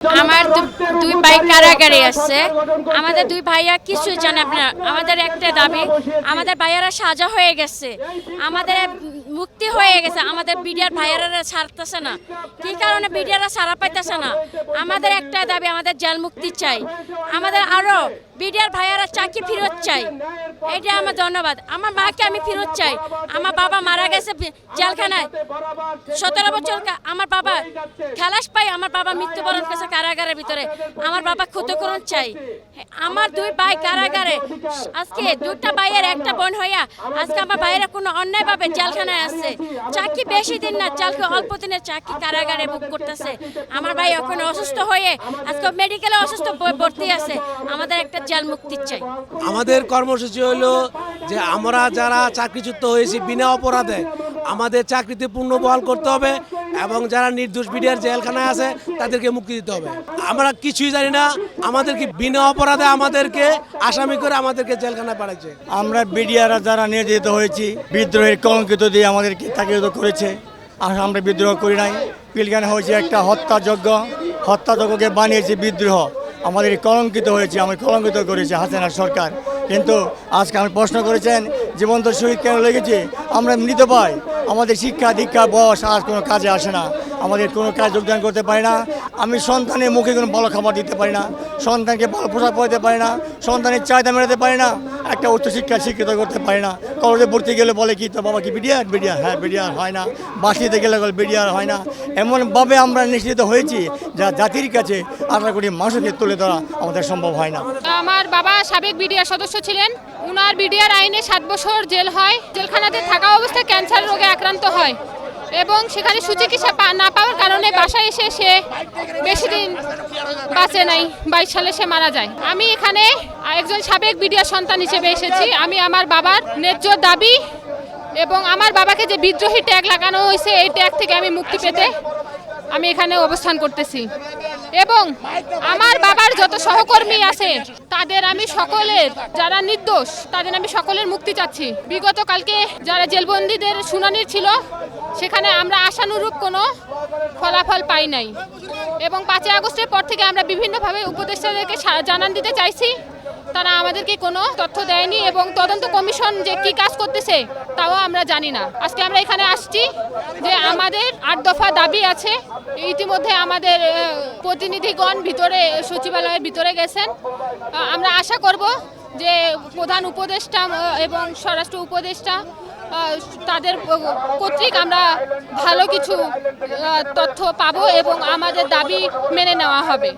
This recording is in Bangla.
আমার দুই ভাই কারাগারে আছে। আমাদের দুই ভাইয়া কিছু জানে আপনার। আমাদের একটা দাবি, আমাদের ভাইয়ারা সাজা হয়ে গেছে, আমাদের মুক্তি হয়ে গেছে, আমাদের বিডিআর ভাইয়ারা ছাড়তেছে না। কি কারণে বিডিআররা ছাড়া পাইতেছে না? আমাদের একটা দাবি, আমাদের জেল মুক্তি চাই। আমাদের আরো বিডিআর ভাইয়ারা চাকরি ফেরত চাই। এটা আমার ধন্যবাদ। আমার মাকে আমি ফেরত চাই। আমার বাবা মারা গেছে জেলখানায় 17 বছর। আমার বাবা খালাস পাই, আমার বাবা মৃত্যুবরণ করেছে কারাগারের ভিতরে। আমার বাবা ক্ষতিপূরণ চাই। আমার দুই ভাই কারাগারে, আজকে দুটা ভাইয়ের একটা বোন হইয়া আজকে আমার ভাইয়েরা কোনো অন্যায়ভাবে জেলখানায় আছে। চাকরি বেশি দিন না, চাকরি অল্প দিনের চাকরি কারাগারে বুক করতেছে। আমার ভাই এখন অসুস্থ হয়ে আজকে মেডিকেলে অসুস্থ ভর্তি আছে। আমাদের একটা জেল মুক্তি চাই। আমাদের কর্মসূচি হলো যে আমরা যারা চাকরিচ্যুত হয়েছি বিনা অপরাধে আমাদের চাকরিতে পূর্ণ বহাল করতে হবে এবং যারা নির্দোষ বিডিআর জেলখানায় আছে তাদেরকে মুক্তি দিতে হবে। আমরা কিছুই জানি না, আমাদেরকে বিনা অপরাধে আমাদেরকে আসামি করে আমাদেরকে জেলখানায় পাঠাচ্ছে। আমরা বিডিআররা যারা নির্যাতিত হয়েছি, বিদ্রোহের কলঙ্কিত দিয়ে আমাদেরকে চাকরিচ্যুত করেছে। আর আমরা বিদ্রোহ করি নাই। পিলখানা হয়েছে একটা হত্যাযজ্ঞকে বানিয়েছে বিদ্রোহ। আমাদের কলঙ্কিত হয়েছে, আমি কলঙ্কিত করেছে হাসিনা সরকার। কিন্তু আজকে আমি প্রশ্ন করেছেন জীবন্ত শহীদ কেন লেগেছে? আমরা মৃত পাই। আমাদের শিক্ষা দীক্ষা বয়স আর কোনো কাজে আসে না, আমাদের কোনো কাজ যোগদান করতে পারি না। আমি সন্তানের মুখে কোনো ভালো খাবার দিতে পারি না, সন্তানকে ভালো পোশাক পরাতে পারি না, সন্তানের চাহিদা মেটাতে পারি না, একটা উচ্চশিক্ষা শিক্ষিত করতে পারি না। কলেজে ভর্তি গেলে বলে কি তো বাবা কি বিডিআর? হ্যাঁ বিডিআর হয় না। বাসিতে গেলে বিডিআর হয় না। এমনভাবে আমরা নিশ্চিত হয়েছি যা জাতির কাছে 18 কোটি মানুষকে তুলে ধরা আমাদের সম্ভব হয় না। আমার বাবা সাবেক বিডিআর সদস্য ছিলেন। উনার বিডিআর আইনে 7 বছর জেল হয়। জেলখানাতে থাকা অবস্থায় ক্যান্সার রোগে আক্রান্ত হয় এবং সেখানে সুচিকিৎসা না পাওয়ার কারণে বাসায় এসে সে বেশি দিন বাঁচে নাই। 22 সালে সে মারা যায়। আমি এখানে একজন সাবেক বিডিআর সন্তান হিসেবে এসেছি। আমি আমার বাবার ন্যায্য দাবি এবং আমার বাবাকে যে বিদ্রোহী ট্যাগ লাগানো হয়েছে এই ট্যাগ থেকে আমি মুক্তি পেতে আমি এখানে অবস্থান করতেছি। এবং আমার বাবার যত সহকর্মী আছে তাদের আমি সকলের, যারা নির্দোষ তাদের আমি সকলের মুক্তি চাচ্ছি। বিগত কালকে যারা জেলবন্দীদের শুনানি ছিল সেখানে আমরা আশানুরূপ কোনো ফলাফল পাই নাই এবং 5 আগস্টের পর থেকে আমরা বিভিন্নভাবে উপদেষ্টাদেরকে জানান দিতে চাইছি, তারা আমাদেরকে কোনো তথ্য দেয়নি এবং তদন্ত কমিশন যে কি কাজ করতেছে তাও আমরা জানি না। আজকে আমরা এখানে আসছি যে আমাদের 8 দফা দাবি আছে। ইতিমধ্যে আমাদের প্রতিনিধিগণ ভিতরে সচিবালয়ের ভিতরে গেছেন। আমরা আশা করব যে প্রধান উপদেষ্টা এবং স্বরাষ্ট্র উপদেষ্টা তাদের কর্তৃক আমরা ভালো কিছু তথ্য পাবো এবং আমাদের দাবি মেনে নেওয়া হবে।